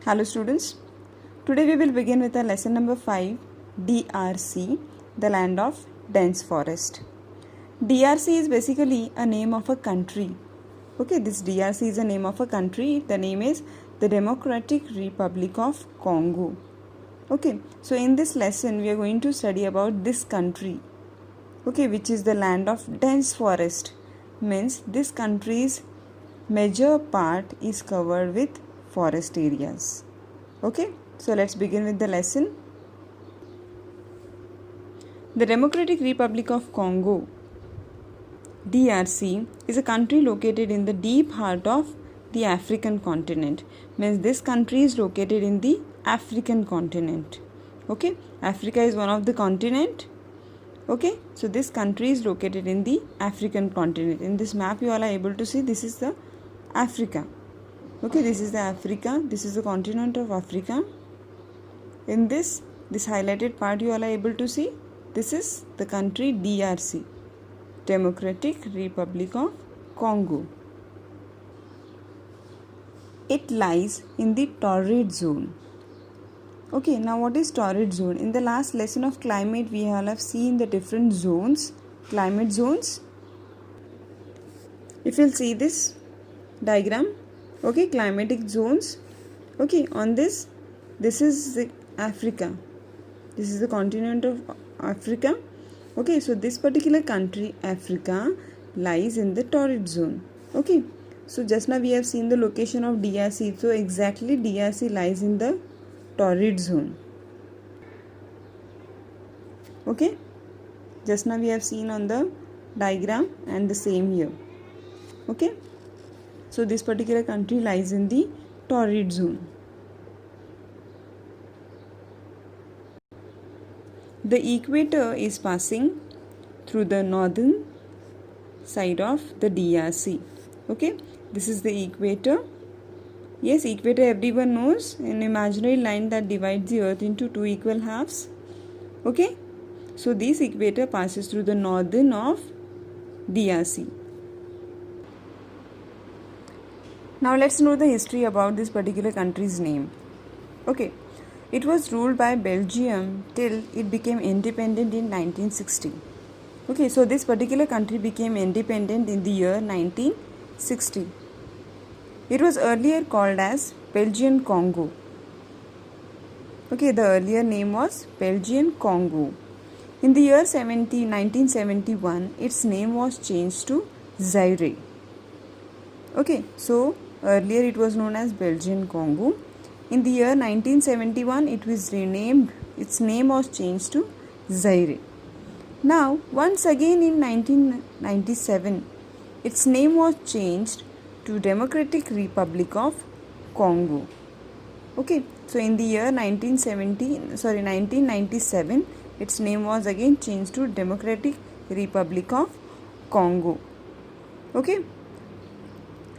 Hello students, today we will begin with our lesson number 5, DRC, the land of dense forest. DRC is basically a name of a country. Okay, this DRC is a name of a country. The name is the Democratic Republic of Congo. Okay, so in this lesson we are going to study about this country. Okay, which is the land of dense forest. Means this country's major part is covered with forest areas. Okay, so let's begin with the lesson. The Democratic Republic of Congo, DRC, is a country located in the deep heart of the African continent. Means this country is located in the African continent. Okay, Africa is one of the continent. Okay, so this country is located in the African continent. In this map you all are able to see this is the Africa. Okay, this is the Africa. This is the continent of Africa. In this highlighted part you all are able to see this is the country DRC, Democratic Republic of Congo. It lies in the torrid zone. Okay, now what is torrid zone? In the last lesson of climate we all have seen the different zones, climate zones. If you'll see this diagram, okay, climatic zones. Okay, on this is the Africa. This is the continent of Africa. Okay, so this particular country Africa lies in the torrid zone. Okay, so just now we have seen the location of DRC. So exactly DRC lies in the torrid zone. Okay, just now we have seen on the diagram and the same here. Okay, so this particular country lies in the torrid zone. The equator is passing through the northern side of the DRC. Okay, this is the equator. Yes, equator everyone knows, an imaginary line that divides the earth into two equal halves. Okay, so this equator passes through the northern of DRC. Now let's know the history about this particular country's name. Okay, it was ruled by Belgium till it became independent in 1960. Okay, so this particular country became independent in the year 1960. It was earlier called as Belgian Congo. Okay, the earlier name was Belgian Congo. In the year 1971, its name was changed to Zaire. Okay, so earlier it was known as Belgian Congo. In the year 1971, it was renamed, its name was changed to Zaire. Now, once again in 1997, its name was changed to Democratic Republic of Congo. Okay, so in the year 1997, its name was again changed to Democratic Republic of Congo. Okay,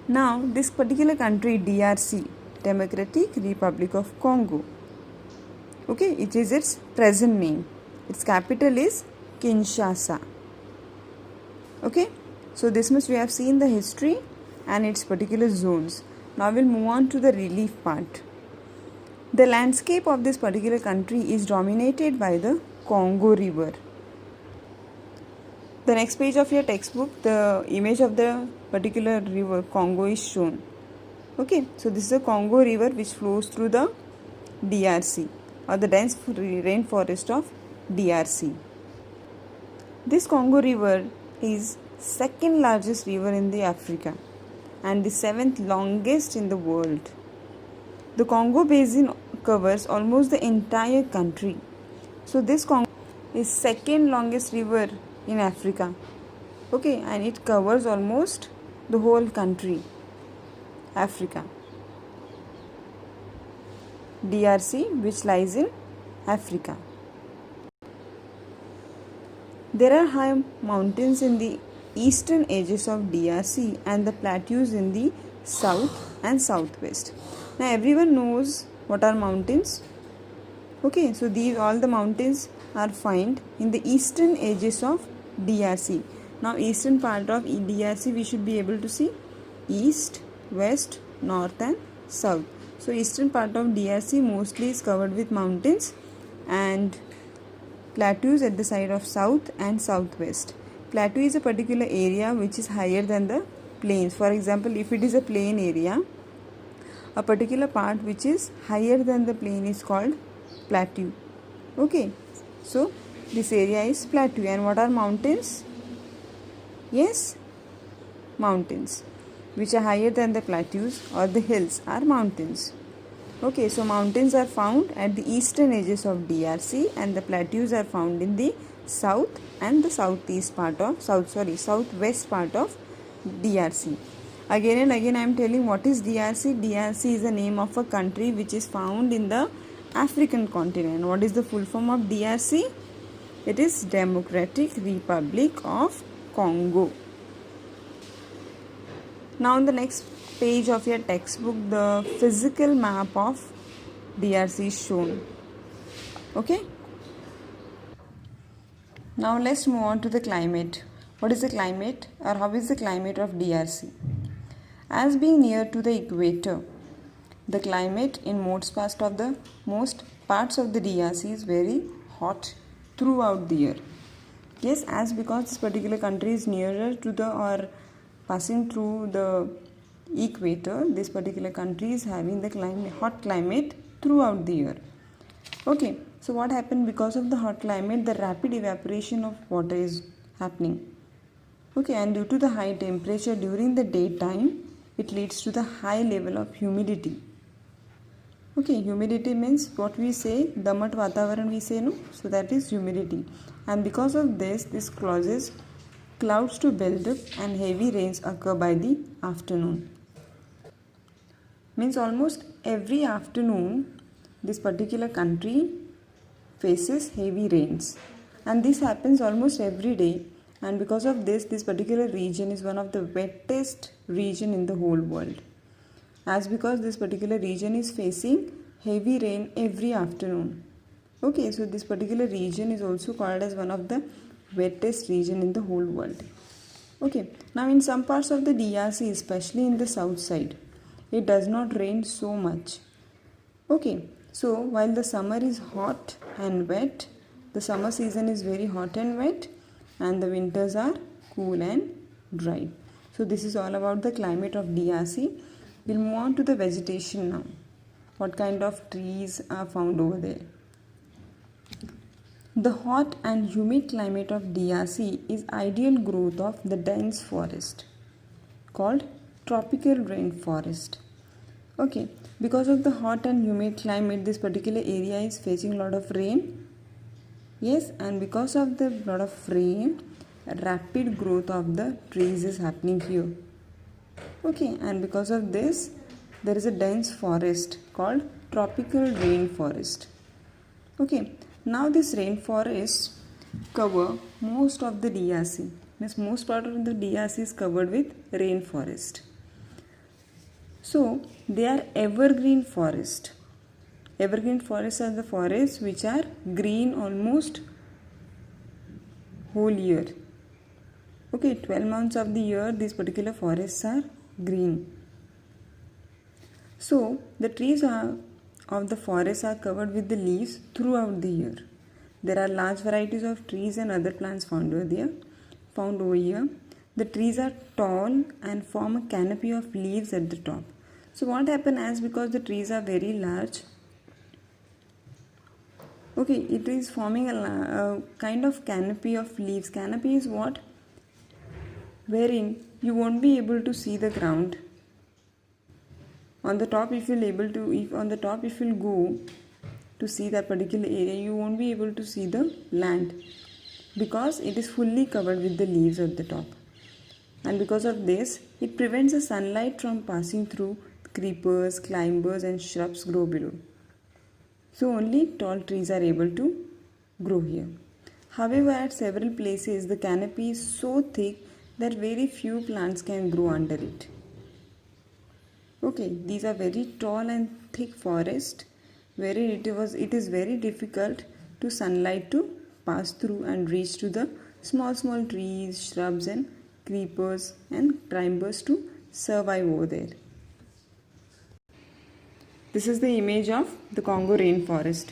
now this particular country DRC, Democratic Republic of Congo. Okay, it is its present name. Its capital is Kinshasa. Okay, so this much we have seen the history and its particular zones. Now we'll move on to the relief part. The landscape of this particular country is dominated by the Congo River. The next page of your textbook, the image of the particular river Congo is shown. Okay, so this is the Congo River which flows through the DRC or the dense rainforest of DRC. This Congo River is second largest river in the Africa and the 7th longest in the world. The Congo Basin covers almost the entire country. So this Congo is second longest river in Africa. Okay, and it covers almost the whole country, Africa. DRC, which lies in Africa. There are high mountains in the eastern edges of DRC and the plateaus in the south and southwest. Now everyone knows what are mountains. Okay, so these all the mountains are found in the eastern edges of DRC. Now eastern part of DRC we should be able to see east, west, north and south. So eastern part of DRC mostly is covered with mountains and plateaus at the side of south and southwest. Plateau is a particular area which is higher than the plains. For example, if it is a plain area, a particular part which is higher than the plain is called plateau. Okay, so this area is plateau. And what are mountains? Yes, mountains which are higher than the plateaus or the hills are mountains. Okay, so mountains are found at the eastern edges of DRC and the plateaus are found in the south and the southwest part of DRC. Again and again I am telling what is DRC. DRC is the name of a country which is found in the African continent. What is the full form of DRC? It is Democratic Republic of Congo. Now on the next page of your textbook, the physical map of DRC is shown. Okay. Now let's move on to the climate. What is the climate, or how is the climate of DRC? As being near to the equator, the climate in most parts of the DRC is very hot throughout the year. Yes, as because this particular country is nearer to the or passing through the equator, this particular country is having the hot climate throughout the year. Okay, so what happened because of the hot climate? The rapid evaporation of water is happening. Okay, and due to the high temperature during the daytime, it leads to the high level of humidity. Okay, humidity means what we say, damat vatavaran we say, no? So that is humidity. And because of this causes clouds to build up and heavy rains occur by the afternoon. Means almost every afternoon this particular country faces heavy rains, and this happens almost every day, and because of this particular region is one of the wettest region in the whole world, as because this particular region is facing heavy rain every afternoon. Okay, so this particular region is also called as one of the wettest region in the whole world. Okay, now in some parts of the DRC, especially in the south side, it does not rain so much. Okay, so while the summer is hot and wet, the summer season is very hot and wet, and the winters are cool and dry. So this is all about the climate of DRC. We'll move on to the vegetation now. What kind of trees are found over there? The hot and humid climate of DRC is ideal growth of the dense forest called tropical rainforest. Okay, because of the hot and humid climate, this particular area is facing a lot of rain. Yes, and because of the lot of rain, rapid growth of the trees is happening here. Okay, and because of this, there is a dense forest called tropical rainforest. Okay, now this rainforest cover most of the DRC. Means most part of the DRC is covered with rainforest. So they are evergreen forest. Evergreen forests are the forests which are green almost whole year. Okay, 12 months of the year these particular forests are green. So the trees of the forest are covered with the leaves throughout the year. There are large varieties of trees and other plants found over here. The trees are tall and form a canopy of leaves at the top. So what happens as because the trees are very large, okay, it is forming a kind of canopy of leaves. Canopy is what? Wherein you won't be able to see the ground. On the top, if you'll go to see that particular area, you won't be able to see the land because it is fully covered with the leaves at the top. And because of this, it prevents the sunlight from passing through. Creepers, climbers and shrubs grow below. So only tall trees are able to grow here. However, at several places, the canopy is so thick that very few plants can grow under it. Okay, these are very tall and thick forest wherein it is very difficult to sunlight to pass through and reach to the small trees, shrubs and creepers and climbers to survive over there. This is the image of the Congo rainforest.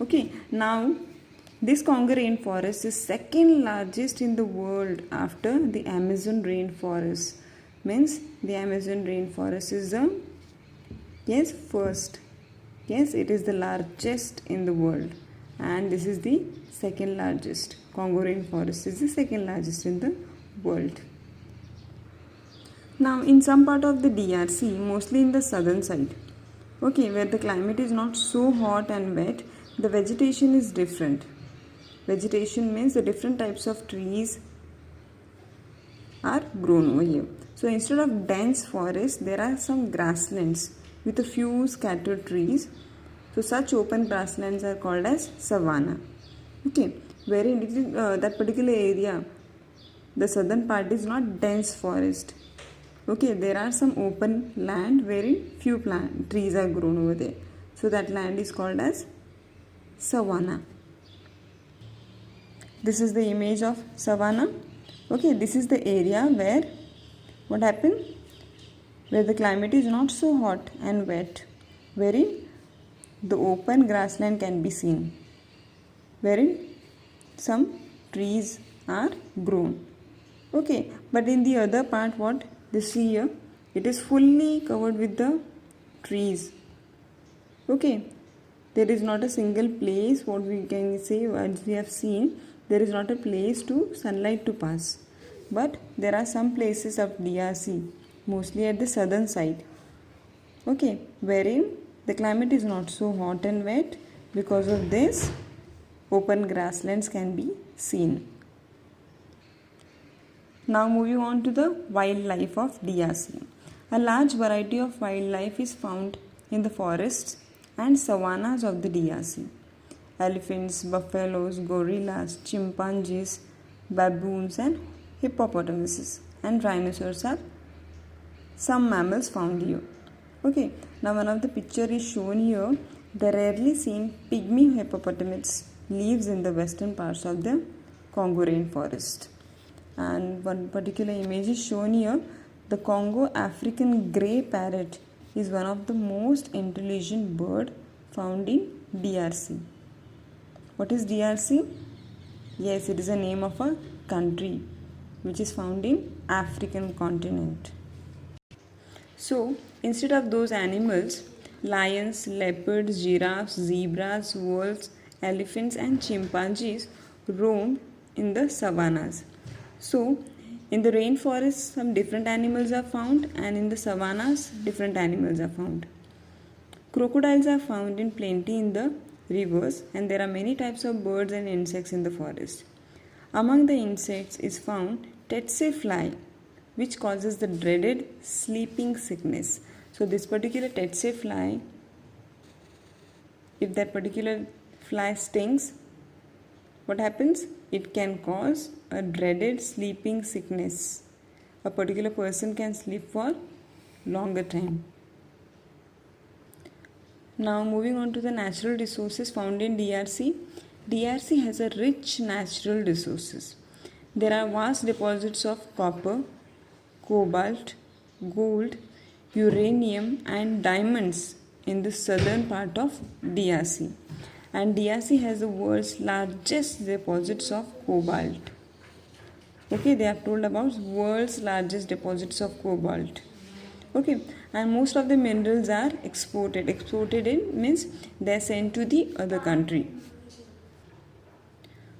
Okay, now this Congo rainforest is second largest in the world after the Amazon rainforest. Means the Amazon rainforest is the first. Yes, it is the largest in the world, and this is the second largest. Congo rainforest is the second largest in the world. Now, in some part of the DRC, mostly in the southern side, okay, where the climate is not so hot and wet, the vegetation is different. Vegetation means the different types of trees are grown over here. So instead of dense forest, there are some grasslands with a few scattered trees. So such open grasslands are called as savanna. Okay, wherein it is, that particular area, the southern part is not dense forest. Okay, there are some open land wherein few trees are grown over there. So that land is called as savanna. This is the image of savanna. Okay, this is the area where what happened? Where the climate is not so hot and wet, wherein the open grassland can be seen, wherein some trees are grown. Okay, but in the other part, what this here, it is fully covered with the trees. Okay, there is not a single place, what we can say, as we have seen, there is not a place to sunlight to pass. But there are some places of DRC, mostly at the southern side, okay, wherein the climate is not so hot and wet. Because of this, open grasslands can be seen. Now moving on to the wildlife of DRC. A large variety of wildlife is found in the forests and savannas of the DRC. Elephants, buffaloes, gorillas, chimpanzees, baboons and hippopotamuses and rhinoceros are some mammals found here. Okay, now one of the picture is shown here. The rarely seen pygmy hippopotamus lives in the western parts of the Congo rainforest. And one particular image is shown here. The Congo African grey parrot is one of the most intelligent bird found in DRC. What is DRC? Yes, it is a name of a country which is found in African continent. So instead of those animals, lions, leopards, giraffes, zebras, wolves, elephants and chimpanzees roam in the savannas. So in the rainforest, some different animals are found, and in the savannas, different animals are found. Crocodiles are found in plenty in the rivers, and there are many types of birds and insects in the forest. Among the insects is found tsetse fly, which causes the dreaded sleeping sickness. So this particular tsetse fly, if that particular fly stings, what happens? It can cause a dreaded sleeping sickness. A particular person can sleep for longer time. Now moving on to the natural resources found in DRC. DRC has a rich natural resources. There are vast deposits of copper, cobalt, gold, uranium and diamonds in the southern part of DRC. And DRC has the world's largest deposits of cobalt. Okay, they have told about world's largest deposits of cobalt. Okay, and most of the minerals are exported. Exported in means they are sent to the other country.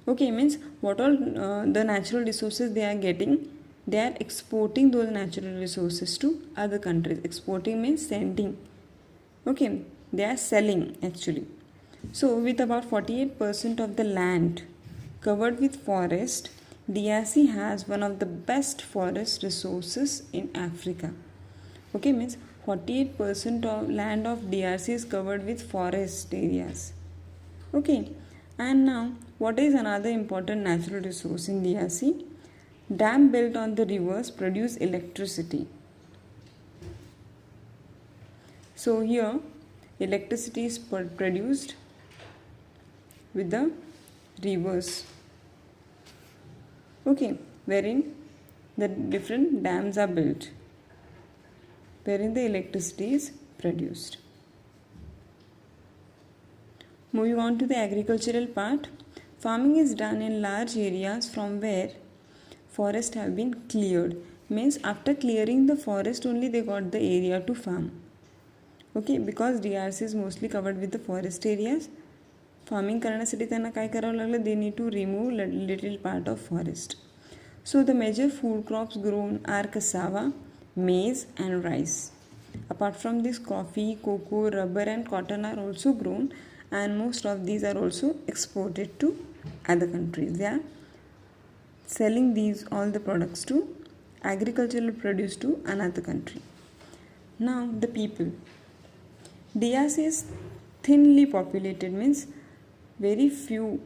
Okay, means what all the natural resources they are getting, they are exporting those natural resources to other countries. Exporting means sending. Okay, they are selling actually. So with about 48% of the land covered with forest, DRC has one of the best forest resources in Africa. Okay, means 48% of land of DRC is covered with forest areas. Okay, and now what is another important natural resource in DRC? Dam built on the rivers produce electricity. So here electricity is produced with the rivers. Okay, wherein the different dams are built, wherein the electricity is produced. Moving on to the agricultural part, farming is done in large areas from where forests have been cleared. Means after clearing the forest only they got the area to farm. Okay, because DRC is mostly covered with the forest areas. Farming करण्यासाठी त्यांना काय करावं लागलं, they need to remove little part of forest. So the major food crops grown are cassava, maize and rice. Apart from this, coffee, cocoa, rubber and cotton are also grown, and most of these are also exported to other countries. They are selling these all the products to agricultural produce to another country. Now the people. DRC is thinly populated, means very few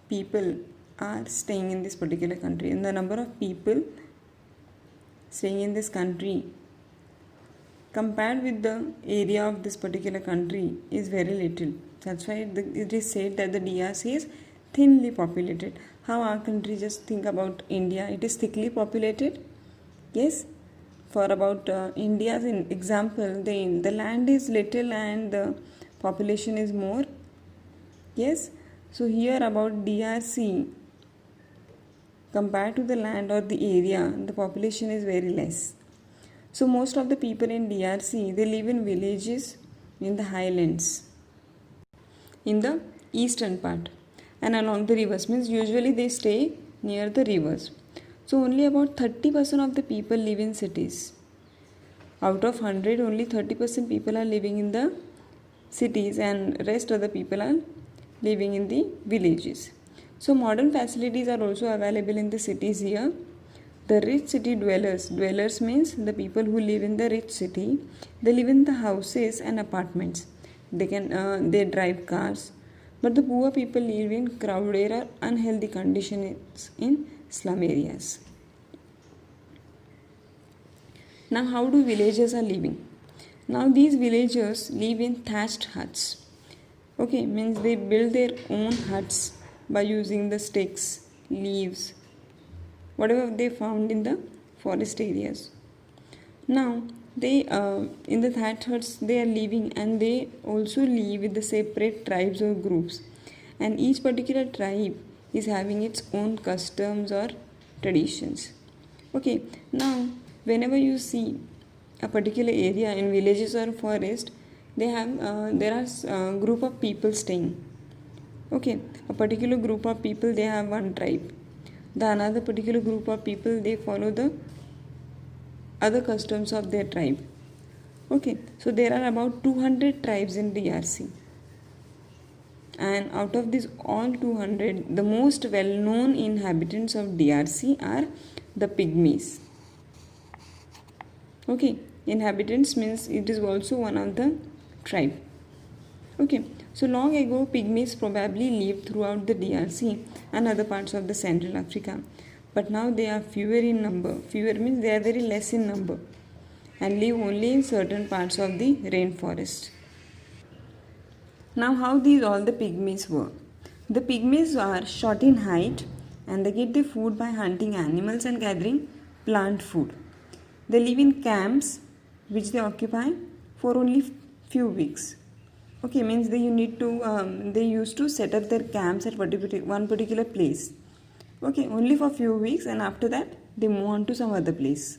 people are staying in this particular country, and the number of people staying in this country compared with the area of this particular country is very little. That's why it is said that the DRC is thinly populated. How our country, just think about India, it is thickly populated. Yes, for about India's example, the land is little and the population is more. Yes, so here about DRC, compared to the land or the area, the population is very less. So most of the people in DRC, they live in villages in the highlands, in the eastern part and along the rivers. Means usually they stay near the rivers. So only about 30% of the people live in cities. Out of 100, only 30% people are living in the cities and rest of the people are living in the villages. So modern facilities are also available in the cities here. The rich city dwellers means the people who live in the rich city, they live in the houses and apartments. They drive cars, but the poor people live in crowded or unhealthy conditions in slum areas. Now how do villagers are living? Now these villagers live in thatched huts. Okay, means they build their own huts by using the sticks, leaves, whatever they found in the forest areas. Now they in the thatched huts they are living, and they also live with the separate tribes or groups, and each particular tribe is having its own customs or traditions. Okay, now whenever you see a particular area in villages or forest, they have there are group of people staying. Okay, a particular group of people, they have one tribe. The another particular group of people, they follow the other customs of their tribe. Okay, so there are about 200 tribes in DRC, and out of these all 200, the most well-known inhabitants of DRC are the Pygmies. Okay, inhabitants means it is also one of the tribe. Okay, so long ago Pygmies probably lived throughout the DRC and other parts of the Central Africa, but now they are fewer in number. Fewer means they are very less in number and live only in certain parts of the rainforest. Now how these all the Pygmies work? The Pygmies are short in height and they get their food by hunting animals and gathering plant food. They live in camps which they occupy for only few weeks. Okay, means they used to set up their camps at one particular place. Okay, only for few weeks, and after that they move on to some other place.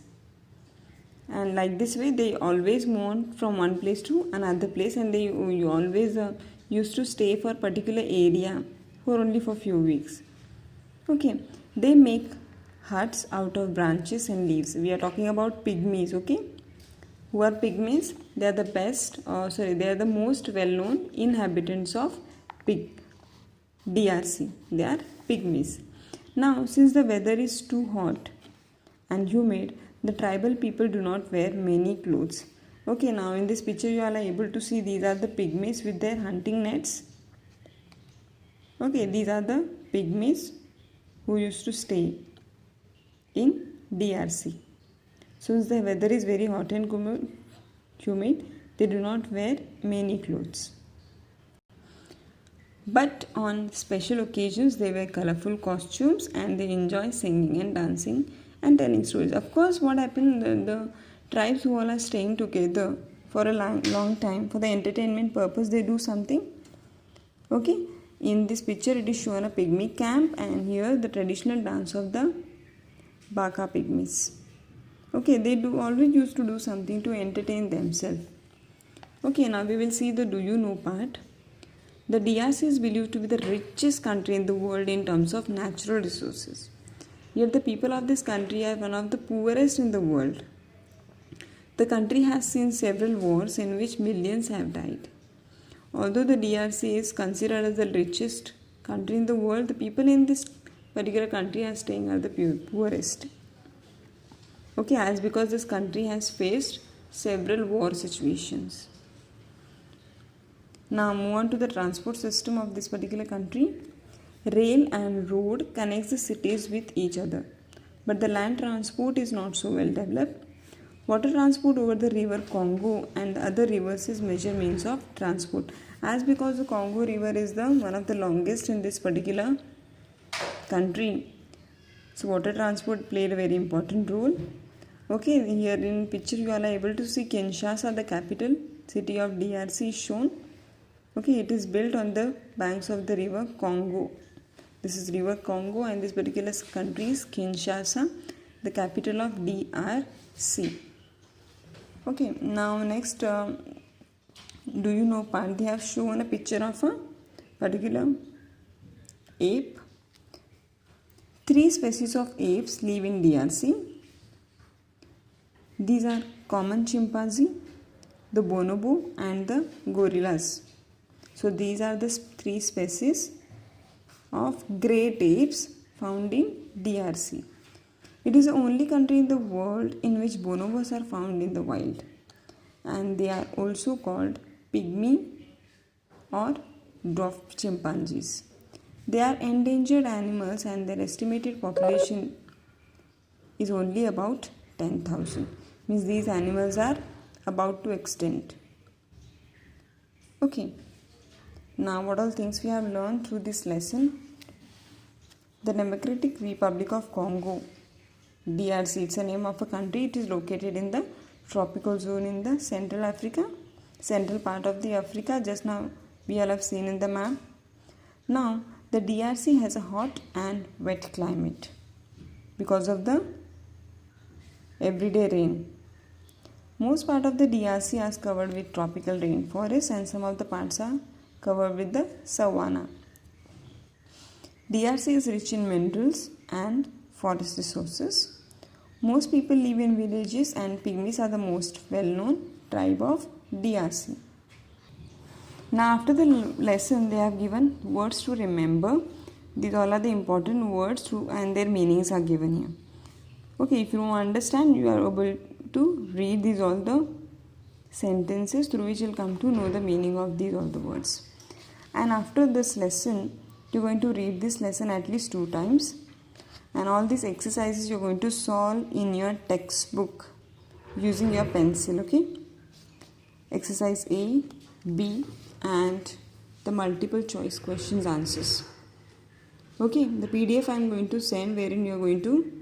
And like this way they always move on from one place to another place, and you always used to stay for a particular area for only for few weeks. Okay, they make huts out of branches and leaves. We are talking about Pygmies. Okay, who are Pygmies? They are they are the most well-known inhabitants of DRC. They are Pygmies. Now, since the weather is too hot and humid, the tribal people do not wear many clothes. Okay, now in this picture you are able to see these are the Pygmies with their hunting nets. Okay, these are the Pygmies who used to stay in DRC. Since the weather is very hot and humid, they do not wear many clothes. But on special occasions, they wear colorful costumes and they enjoy singing and dancing and telling stories. Of course, what happened, the tribes who all are staying together for a long time, for the entertainment purpose, they do something Okay, in this picture it is shown a pygmy camp, and here the traditional dance of the Baka pygmies. Okay, they always used to do something to entertain themselves. Okay, now we will see the do you know part. The DRC is believed to be the richest country in the world in terms of natural resources. Yet the people of this country are one of the poorest in the world. The country has seen several wars in which millions have died. Although the DRC is considered as the richest country in the world, the people in this particular country are staying at the poorest. Okay, as because this country has faced several war situations. Now move on to the transport system of this particular country. Rail and road connects the cities with each other, but the land transport is not so well developed. Water transport over the river Congo and other rivers is major means of transport. As because the Congo river is the one of the longest in this particular country, so water transport played a very important role. Okay, here in picture you are able to see Kinshasa, the capital city of DRC is shown. Okay, it is built on the banks of the river Congo. This is river Congo, and this particular country is Kinshasa, the capital of DRC. Okay, now next do you know part. They have shown a picture of a particular ape. 3 species of apes live in DRC. These are common chimpanzee, the bonobo, and the gorillas. So these are the 3 species of great apes found in DRC. It is the only country in the world in which bonobos are found in the wild, and they are also called pygmy or dwarf chimpanzees. They are endangered animals, and their estimated population is only about 10,000. Means these animals are about to extinct. Okay. Now what all things we have learned through this lesson. The Democratic Republic of Congo, DRC, it's a name of a country. It is located in the tropical zone in the Central part of the Africa. Just now we all have seen in the map. Now the DRC has a hot and wet climate because of the everyday rain. Most part of the DRC is covered with tropical rainforest, and some of the parts are covered with the savanna. DRC is rich in minerals and forest resources. Most people live in villages, and pygmies are the most well-known tribe of DRC. Now after the lesson, they have given words to remember. These all are the important words and their meanings are given here. Okay, if you don't understand, you are able to read these all the sentences through which you'll come to know the meaning of these all the words. And after this lesson, you're going to read this lesson at least 2 times, and all these exercises you're going to solve in your textbook using your pencil. Okay, exercise A, B, and the multiple choice questions answers. Okay, the PDF I'm going to send, wherein you're going to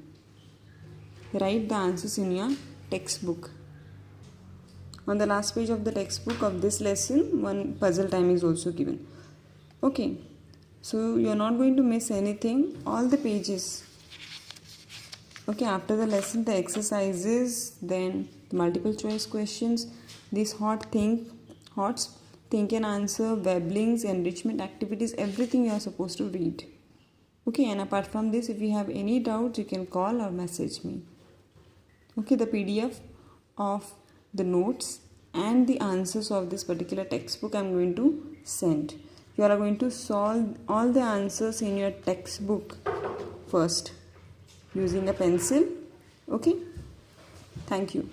write the answers in your textbook. On the last page of the textbook of this lesson, one puzzle time is also given. Okay, so you're not going to miss anything, all the pages. Okay, after the lesson, the exercises, then the multiple choice questions, these HOTS, think and answer, weblinks, enrichment activities, everything you are supposed to read. Okay, and apart from this, if you have any doubts, you can call or message me. Okay, the PDF of the notes and the answers of this particular textbook I'm going to send. You are going to solve all the answers in your textbook first using a pencil. Okay, thank you.